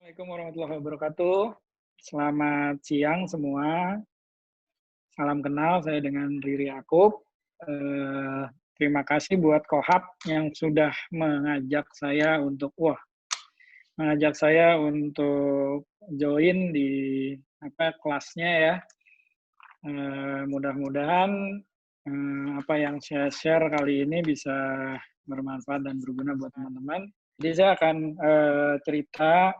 Assalamualaikum warahmatullahi wabarakatuh. Selamat siang semua. Salam kenal, saya dengan Riri Yakub. Terima kasih buat Kohab yang sudah mengajak saya untuk join di kelasnya ya. Mudah-mudahan apa yang saya share kali ini bisa bermanfaat dan berguna buat teman-teman. Jadi saya akan cerita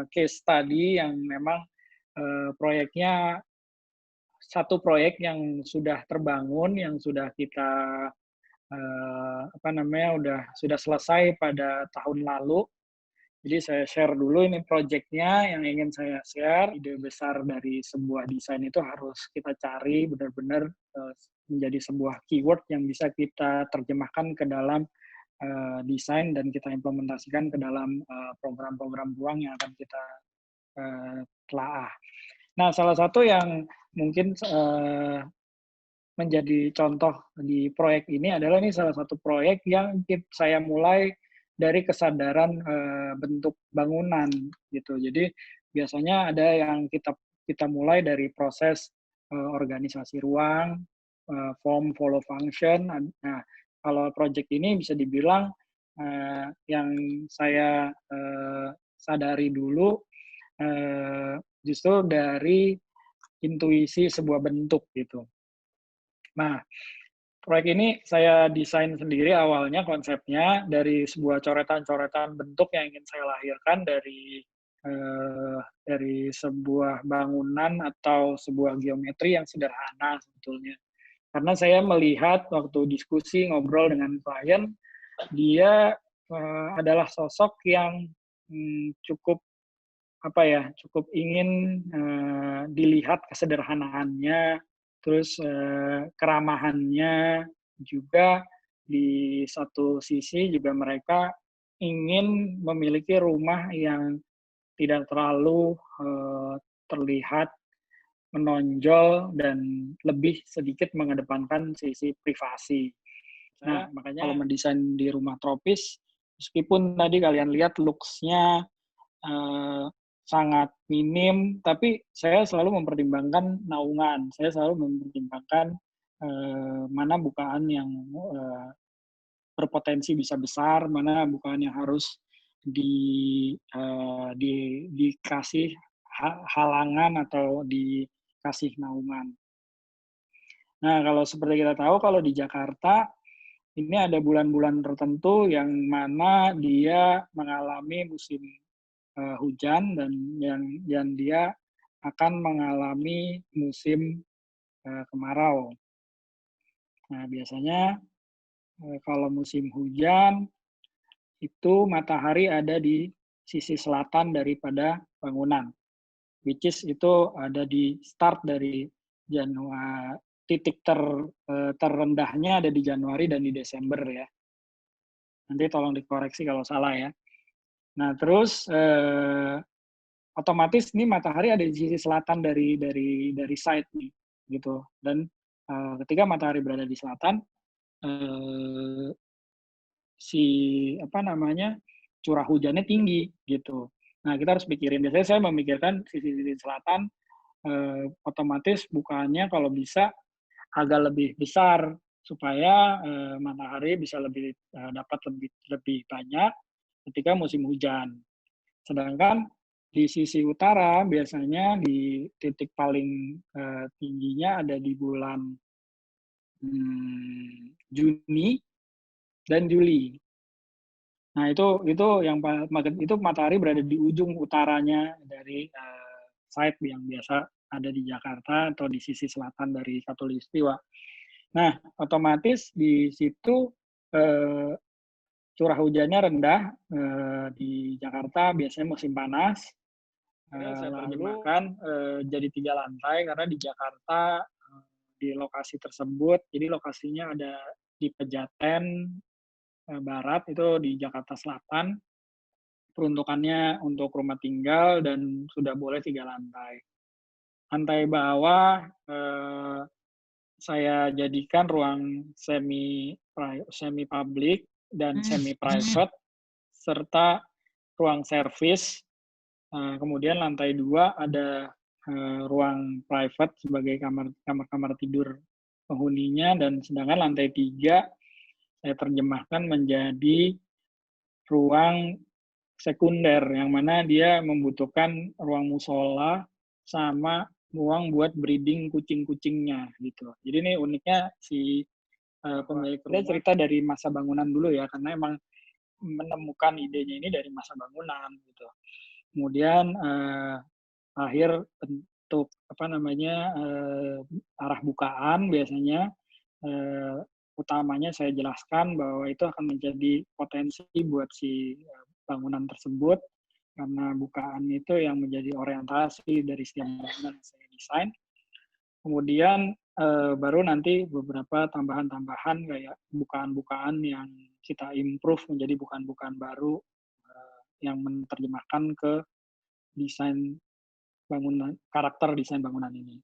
case study yang memang proyeknya satu proyek yang sudah terbangun, yang sudah kita sudah selesai pada tahun lalu. Jadi saya share dulu ini proyeknya yang ingin saya share. Ide besar dari sebuah desain itu harus kita cari benar-benar menjadi sebuah keyword yang bisa kita terjemahkan ke dalam desain dan kita implementasikan ke dalam program-program ruang yang akan kita telaah. Nah, salah satu yang mungkin menjadi contoh di proyek ini adalah ini salah satu proyek yang saya mulai dari kesadaran bentuk bangunan gitu. Jadi biasanya ada yang kita mulai dari proses organisasi ruang, form, follow, function. Nah, kalau proyek ini bisa dibilang yang saya sadari dulu justru dari intuisi sebuah bentuk gitu. Nah, proyek ini saya desain sendiri awalnya konsepnya dari sebuah coretan-coretan bentuk yang ingin saya lahirkan dari sebuah bangunan atau sebuah geometri yang sederhana sebetulnya. Karena saya melihat waktu diskusi ngobrol dengan klien, dia adalah sosok yang cukup cukup ingin dilihat kesederhanaannya, terus keramahannya juga di satu sisi juga mereka ingin memiliki rumah yang tidak terlalu terlihat menonjol dan lebih sedikit mengedepankan sisi privasi. Nah, makanya kalau mendesain di rumah tropis, meskipun tadi kalian lihat looks-nya sangat minim, tapi saya selalu mempertimbangkan naungan. Saya selalu mempertimbangkan mana bukaan yang berpotensi bisa besar, mana bukaan yang harus dikasih halangan atau dikasih naungan. Nah, kalau seperti kita tahu, kalau di Jakarta, ini ada bulan-bulan tertentu yang mana dia mengalami musim hujan dan yang dia akan mengalami musim kemarau. Nah, biasanya kalau musim hujan itu matahari ada di sisi selatan daripada bangunan, which is itu ada di start dari Januari, titik terendahnya ada di Januari dan di Desember ya. Nanti tolong dikoreksi kalau salah ya. Nah, terus otomatis ini matahari ada di sisi selatan dari site nih, gitu. Dan ketika matahari berada di selatan, curah hujannya tinggi, gitu. Nah, kita harus pikirin. Biasanya saya memikirkan sisi selatan, otomatis bukaannya kalau bisa agak lebih besar supaya matahari bisa dapat lebih banyak ketika musim hujan. Sedangkan di sisi utara biasanya di titik paling tingginya ada di bulan Juni dan Juli. Nah, itu matahari berada di ujung utaranya dari site yang biasa ada di Jakarta atau di sisi selatan dari Katulistiwa. Nah, otomatis di situ curah hujannya rendah di Jakarta, biasanya musim panas. Saya terjemahkan jadi 3 lantai karena di Jakarta di lokasi tersebut, jadi lokasinya ada di Pejaten Barat, itu di Jakarta Selatan. Peruntukannya untuk rumah tinggal dan sudah boleh 3 lantai. Lantai bawah saya jadikan ruang semi public dan semi private serta ruang servis Kemudian lantai 2 ada ruang private sebagai kamar tidur penghuninya, dan sedangkan lantai 3 saya terjemahkan menjadi ruang sekunder, yang mana dia membutuhkan ruang musola sama ruang buat breeding kucing-kucingnya gitu. Jadi ini uniknya si pemilik rumah cerita dari masa bangunan dulu ya, karena emang menemukan idenya ini dari masa bangunan gitu. Kemudian akhir bentuk arah bukaan biasanya utamanya saya jelaskan bahwa itu akan menjadi potensi buat si bangunan tersebut, karena bukaan itu yang menjadi orientasi dari setiap bangunan yang saya desain. Kemudian baru nanti beberapa tambahan-tambahan kayak bukaan-bukaan yang kita improve menjadi bukaan-bukaan baru yang menerjemahkan ke desain bangunan, karakter desain bangunan ini.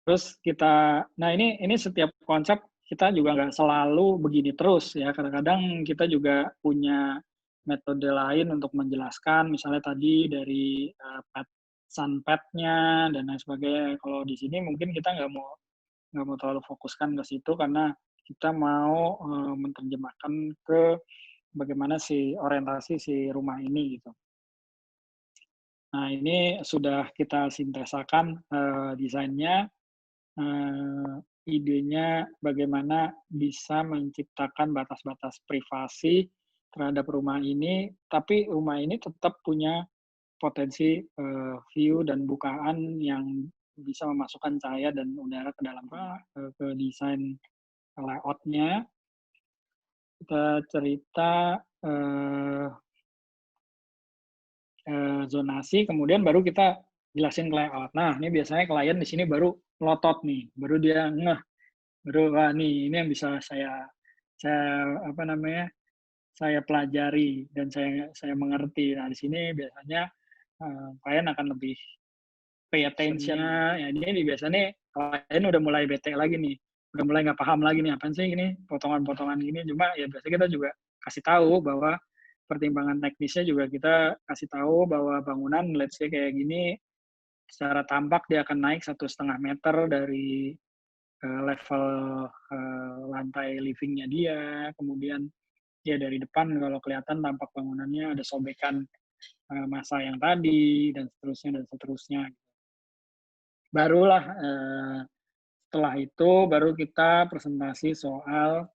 Terus ini setiap konsep kita juga nggak selalu begini terus ya. Kadang-kadang kita juga punya metode lain untuk menjelaskan, misalnya tadi dari sunpadnya dan lain sebagainya. Kalau di sini mungkin kita nggak mau terlalu fokuskan ke situ, karena kita mau menerjemahkan ke bagaimana si orientasi si rumah ini gitu. Nah, ini sudah kita sintesakan desainnya, idenya bagaimana bisa menciptakan batas-batas privasi terhadap rumah ini, tapi rumah ini tetap punya potensi view dan bukaan yang bisa memasukkan cahaya dan udara ke dalam ke desain layout-nya. Kita cerita zonasi, kemudian baru kita jelasin layout. Nah, ini biasanya klien di sini baru melotot nih, baru dia ngeh, baru wah nih ini yang bisa saya saya pelajari dan saya mengerti. Nah, di sini biasanya klien akan lebih pay attention. Ya, ini biasanya klien udah mulai bete lagi nih, udah mulai nggak paham lagi nih, apaan sih ini potongan-potongan gini. Cuma ya biasanya kita juga kasih tahu bahwa pertimbangan teknisnya juga kita kasih tahu bahwa bangunan let's say kayak gini, secara tampak dia akan naik 1,5 meter dari level lantai livingnya dia. Kemudian dia dari depan kalau kelihatan tampak bangunannya ada sobekan masa yang tadi, dan seterusnya. Barulah setelah itu baru kita presentasi soal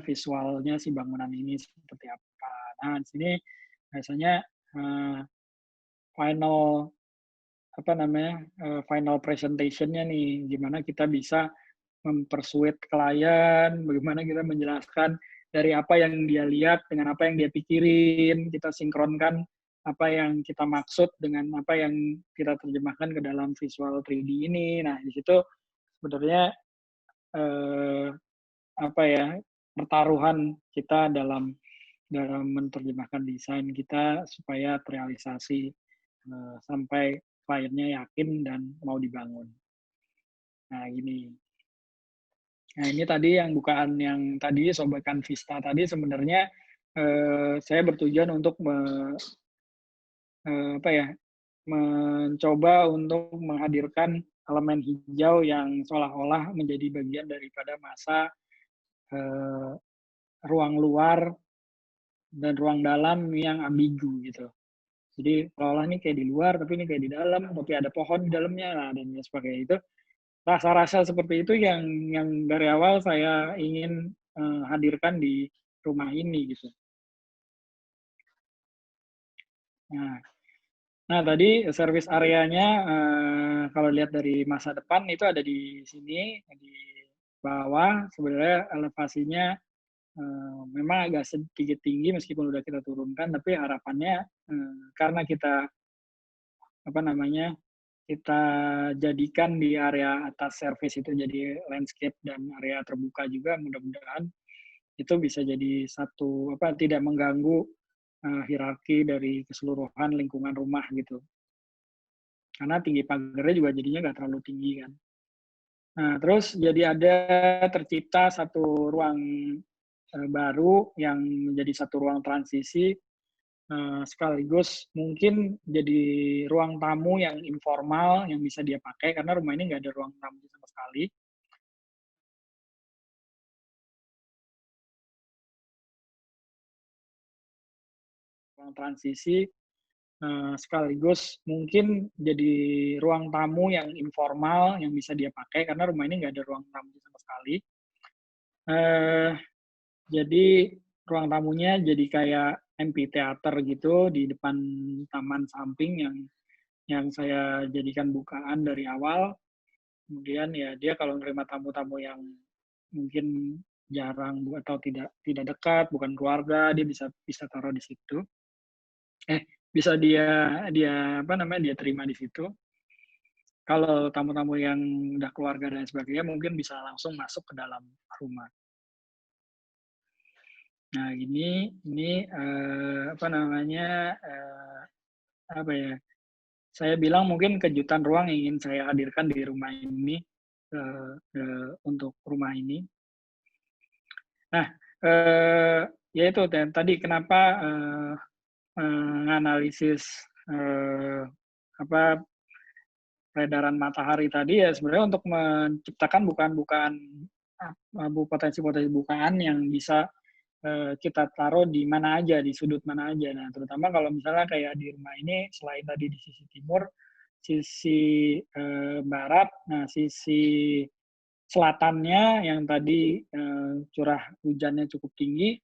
visualnya si bangunan ini seperti apa. Nah, di sini biasanya final final presentation-nya nih, gimana kita bisa mempersuade klien, bagaimana kita menjelaskan dari apa yang dia lihat dengan apa yang dia pikirin, kita sinkronkan apa yang kita maksud dengan apa yang kita terjemahkan ke dalam visual 3D ini. Nah, di situ sebenarnya pertaruhan kita dalam menerjemahkan desain kita supaya terrealisasi sampai kliennya yakin dan mau dibangun. Nah, gini. Nah, ini tadi yang bukaan yang tadi sobekan Vista tadi sebenarnya saya bertujuan untuk mencoba untuk menghadirkan elemen hijau yang seolah-olah menjadi bagian daripada masa ruang luar dan ruang dalam yang ambigu gitu. Jadi seolah-olah ini kayak di luar, tapi ini kayak di dalam, tapi ada pohon di dalamnya, nah, dan sebagainya itu. Rasa-rasa seperti itu yang dari awal saya ingin hadirkan di rumah ini gitu. Nah tadi service areanya kalau lihat dari masa depan itu ada di sini, di bawah. Sebenarnya elevasinya memang agak sedikit tinggi meskipun udah kita turunkan, tapi harapannya karena kita kita jadikan di area atas service itu jadi landscape dan area terbuka juga, mudah-mudahan itu bisa jadi tidak mengganggu hierarki dari keseluruhan lingkungan rumah gitu. Karena tinggi pagarnya juga jadinya nggak terlalu tinggi kan. Nah, terus jadi ada tercipta satu ruang baru yang menjadi satu ruang transisi sekaligus mungkin jadi ruang tamu yang informal yang bisa dia pakai karena rumah ini nggak ada ruang tamu sama sekali. Ruang transisi sekaligus mungkin jadi ruang tamu yang informal yang bisa dia pakai karena rumah ini nggak ada ruang tamu sama sekali. Eh, jadi ruang tamunya jadi kayak amphitheater gitu di depan taman samping yang saya jadikan bukaan dari awal. Kemudian ya dia kalau menerima tamu-tamu yang mungkin jarang atau tidak dekat, bukan keluarga, dia bisa bisa taruh di situ. Bisa dia dia apa namanya dia terima di situ. Kalau tamu-tamu yang udah keluarga dan sebagainya mungkin bisa langsung masuk ke dalam rumah. Nah ini apa namanya apa ya? Saya bilang mungkin kejutan ruang yang ingin saya hadirkan di rumah ini untuk rumah ini. Nah, ya itu tadi kenapa menganalisis apa peredaran matahari tadi ya sebenarnya untuk menciptakan bukaan-bukaan potensi-potensi bukaan yang bisa kita taruh di mana aja, di sudut mana aja. Nah, terutama kalau misalnya kayak di rumah ini, selain tadi di sisi timur, sisi barat, nah sisi selatannya yang tadi curah hujannya cukup tinggi,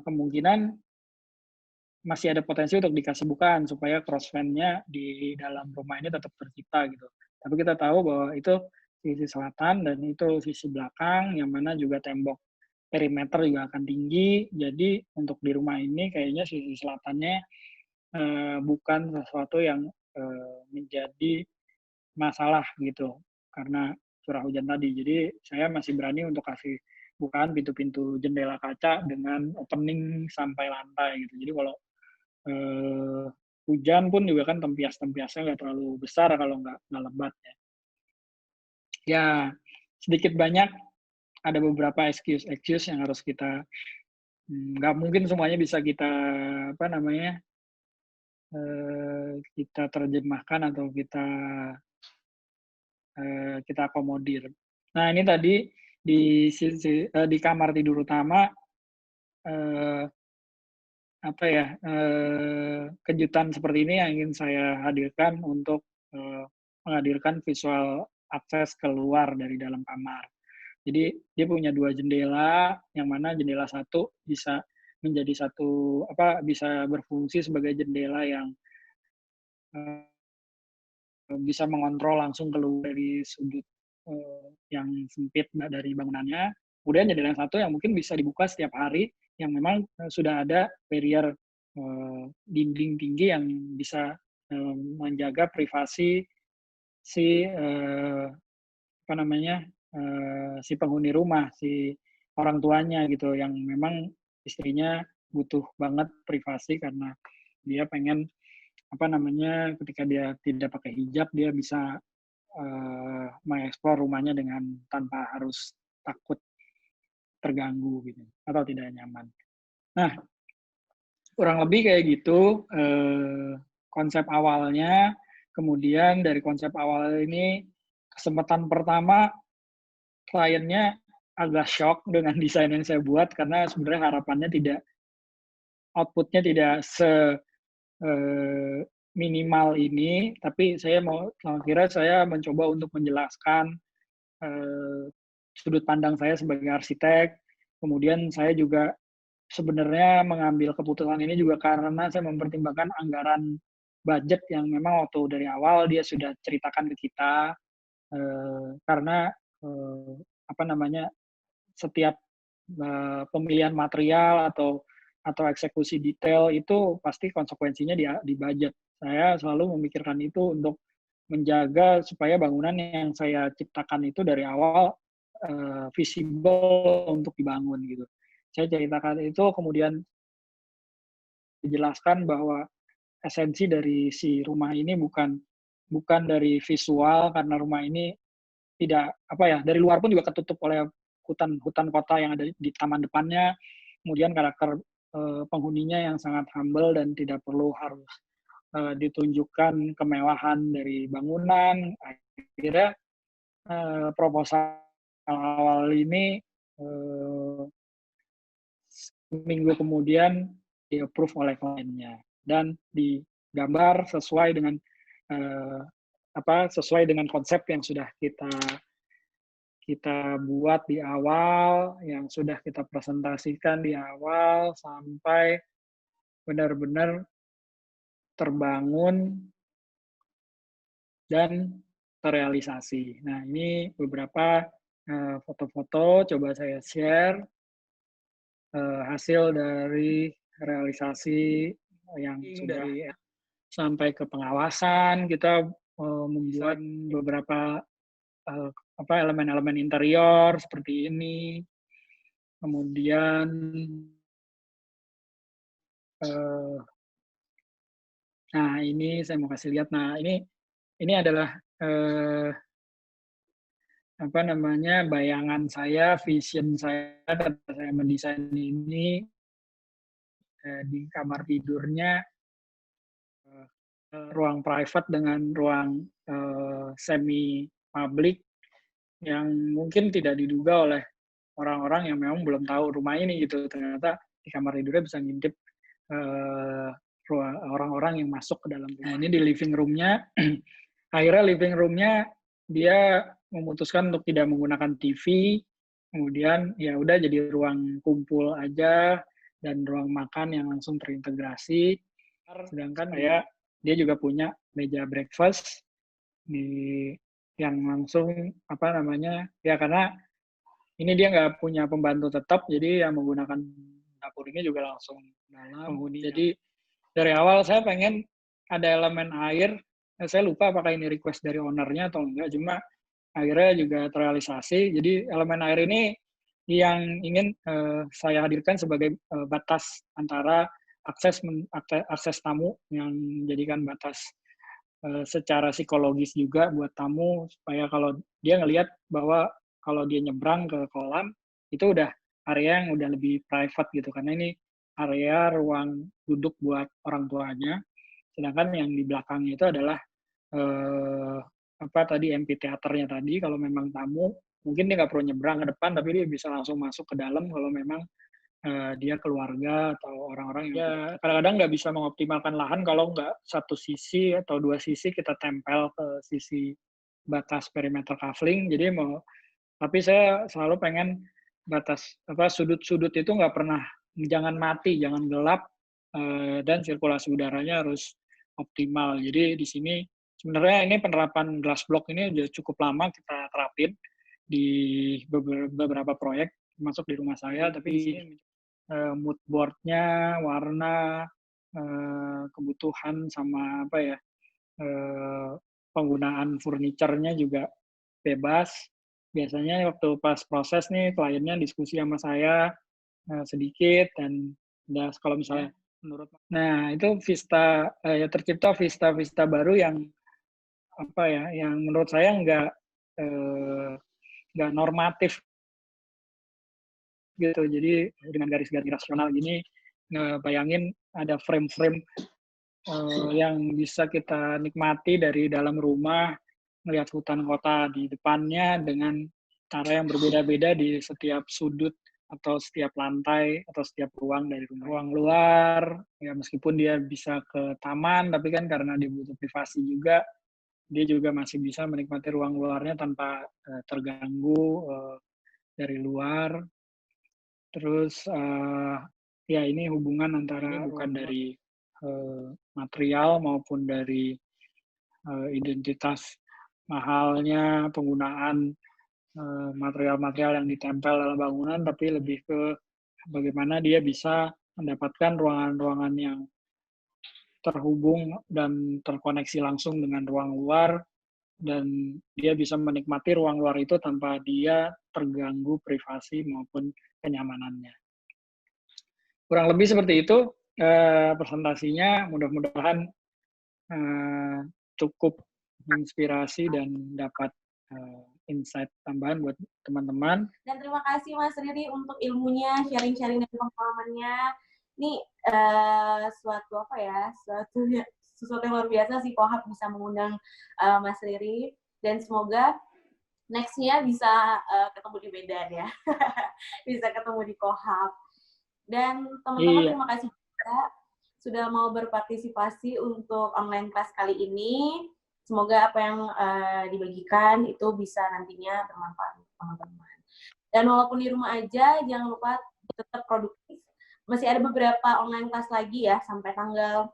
kemungkinan masih ada potensi untuk dikasih bukaan supaya crossfan-nya di dalam rumah ini tetap tercipta gitu. Tapi kita tahu bahwa itu sisi selatan dan itu sisi belakang yang mana juga tembok perimeter juga akan tinggi. Jadi untuk di rumah ini kayaknya sisi selatannya bukan sesuatu yang menjadi masalah gitu karena curah hujan tadi. Jadi saya masih berani untuk kasih bukaan pintu-pintu jendela kaca dengan opening sampai lantai gitu. Jadi kalau hujan pun juga kan tempias-tempiasnya nggak terlalu besar kalau nggak lebat ya. Ya sedikit banyak ada beberapa excuse yang harus kita nggak mungkin semuanya bisa kita apa namanya kita terjemahkan atau kita akomodir. Nah ini tadi di kamar tidur utama eh, apa ya kejutan seperti ini yang ingin saya hadirkan untuk menghadirkan visual akses keluar dari dalam kamar. Jadi dia punya dua jendela, yang mana jendela satu bisa menjadi satu apa bisa berfungsi sebagai jendela yang bisa mengontrol langsung keluar dari sudut yang sempit dari bangunannya. Kemudian jendela yang satu yang mungkin bisa dibuka setiap hari, yang memang sudah ada barrier dinding tinggi yang bisa menjaga privasi si apa namanya si penghuni rumah, si orang tuanya gitu, yang memang istrinya butuh banget privasi karena dia pengen apa namanya ketika dia tidak pakai hijab dia bisa mengeksplor rumahnya dengan tanpa harus takut terganggu gitu atau tidak nyaman. Nah, kurang lebih kayak gitu konsep awalnya. Kemudian dari konsep awal ini kesempatan pertama kliennya agak shock dengan desain yang saya buat karena sebenarnya harapannya tidak outputnya tidak se minimal ini, tapi kira saya mencoba untuk menjelaskan sudut pandang saya sebagai arsitek. Kemudian saya juga sebenarnya mengambil keputusan ini juga karena saya mempertimbangkan anggaran budget yang memang waktu dari awal dia sudah ceritakan ke kita karena apa namanya setiap pemilihan material atau eksekusi detail itu pasti konsekuensinya di budget. Saya selalu memikirkan itu untuk menjaga supaya bangunan yang saya ciptakan itu dari awal visible untuk dibangun gitu. Saya ceritakan itu kemudian dijelaskan bahwa esensi dari si rumah ini bukan dari visual karena rumah ini tidak apa ya dari luar pun juga ketutup oleh hutan kota yang ada di taman depannya. Kemudian karakter penghuninya yang sangat humble dan tidak perlu harus ditunjukkan kemewahan dari bangunan. Akhirnya proposal awal ini seminggu kemudian di-approve oleh kliennya dan digambar sesuai dengan sesuai dengan konsep yang sudah kita buat di awal, yang sudah kita presentasikan di awal sampai benar-benar terbangun dan terrealisasi. Nah, ini beberapa foto-foto coba saya share hasil dari realisasi yang sudah sampai ke pengawasan. Kita membuat beberapa elemen-elemen interior seperti ini. Kemudian nah ini saya mau kasih lihat. Nah ini adalah bayangan saya, vision saya ketika saya mendesain ini di kamar tidurnya ruang private dengan ruang semi public yang mungkin tidak diduga oleh orang-orang yang memang belum tahu rumah ini gitu. Ternyata di kamar tidurnya bisa ngintip orang-orang yang masuk ke dalam rumah. Nah, ini di living room-nya. Akhirnya living room-nya dia memutuskan untuk tidak menggunakan TV. Kemudian ya udah jadi ruang kumpul aja dan ruang makan yang langsung terintegrasi. Sedangkan dia juga punya meja breakfast yang langsung ya karena ini dia nggak punya pembantu tetap, jadi yang menggunakan dapur ini juga langsung penghuni. Jadi dari awal saya pengen ada elemen air. Saya lupa apakah ini request dari ownernya atau enggak, cuma akhirnya juga terrealisasi. Jadi elemen air ini yang ingin saya hadirkan sebagai batas antara akses tamu, yang menjadikan batas secara psikologis juga buat tamu, supaya kalau dia ngelihat bahwa kalau dia nyebrang ke kolam, itu udah area yang udah lebih private gitu, karena ini area ruang duduk buat orang tuanya. Sedangkan yang di belakangnya itu adalah amphitheater-nya tadi. Kalau memang tamu, mungkin dia nggak perlu nyebrang ke depan, tapi dia bisa langsung masuk ke dalam kalau memang dia keluarga atau orang-orang yang kadang-kadang nggak bisa mengoptimalkan lahan kalau nggak satu sisi atau dua sisi kita tempel ke sisi batas perimeter kaveling. Jadi tapi saya selalu pengen batas sudut-sudut itu nggak pernah, jangan mati, jangan gelap, dan sirkulasi udaranya harus optimal. Jadi di sini sebenarnya ini penerapan glass block ini udah cukup lama kita terapin di beberapa proyek, termasuk di rumah saya, tapi di sini mood board-nya, warna, kebutuhan sama penggunaan furniture-nya juga bebas. Biasanya waktu pas proses nih kliennya diskusi sama saya sedikit, dan kalau misalnya itu vista tercipta vista baru yang yang menurut saya nggak normatif gitu. Jadi dengan garis-garis rasional gini, bayangin ada frame-frame yang bisa kita nikmati dari dalam rumah, melihat hutan kota di depannya dengan cara yang berbeda-beda di setiap sudut atau setiap lantai atau setiap ruang dari rumah. Ruang luar, ya meskipun dia bisa ke taman, tapi kan karena dia butuh privasi juga, dia juga masih bisa menikmati ruang luarnya tanpa terganggu dari luar. Terus ya ini hubungan antara bukan dari material maupun dari identitas mahalnya penggunaan material-material yang ditempel dalam bangunan, tapi lebih ke bagaimana dia bisa mendapatkan ruangan-ruangan yang terhubung dan terkoneksi langsung dengan ruang luar, dan dia bisa menikmati ruang luar itu tanpa dia terganggu privasi maupun kenyamanannya. Kurang lebih seperti itu presentasinya. Mudah-mudahan cukup menginspirasi dan dapat insight tambahan buat teman-teman. Dan terima kasih Mas Riri untuk ilmunya, sharing-sharing dan pengalamannya. Ini suatu apa ya, sesuatu yang luar biasa sih Kohab bisa mengundang Mas Riri, dan semoga next-nya bisa ketemu di Medan ya. Bisa ketemu di Kohab. Dan teman-teman terima kasih juga sudah mau berpartisipasi untuk online class kali ini. Semoga apa yang dibagikan itu bisa nantinya bermanfaat untuk teman-teman. Dan walaupun di rumah aja, jangan lupa tetap produktif. Masih ada beberapa online class lagi ya, sampai tanggal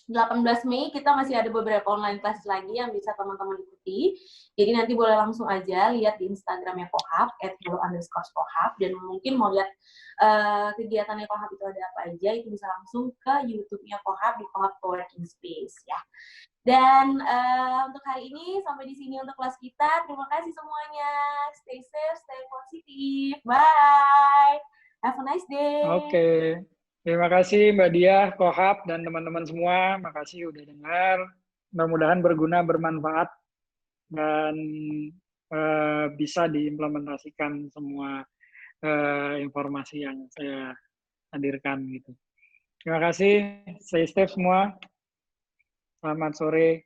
18 Mei kita masih ada beberapa online class lagi yang bisa teman-teman ikuti. Jadi nanti boleh langsung aja lihat di Instagramnya Kohab, @hello_kohab, dan mungkin mau lihat kegiatannya Kohab itu ada apa aja, itu bisa langsung ke YouTube-nya Kohab di Kohab Coworking Space ya. Dan untuk hari ini sampai di sini untuk kelas kita. Terima kasih semuanya. Stay safe, stay positif. Bye. Have a nice day. Oke. Terima kasih Mbak Diah, Kohab, dan teman-teman semua. Makasih udah dengar. Mudah-mudahan berguna, bermanfaat, dan bisa diimplementasikan semua informasi yang saya hadirkan gitu. Terima kasih. Stay safe semua. Selamat sore.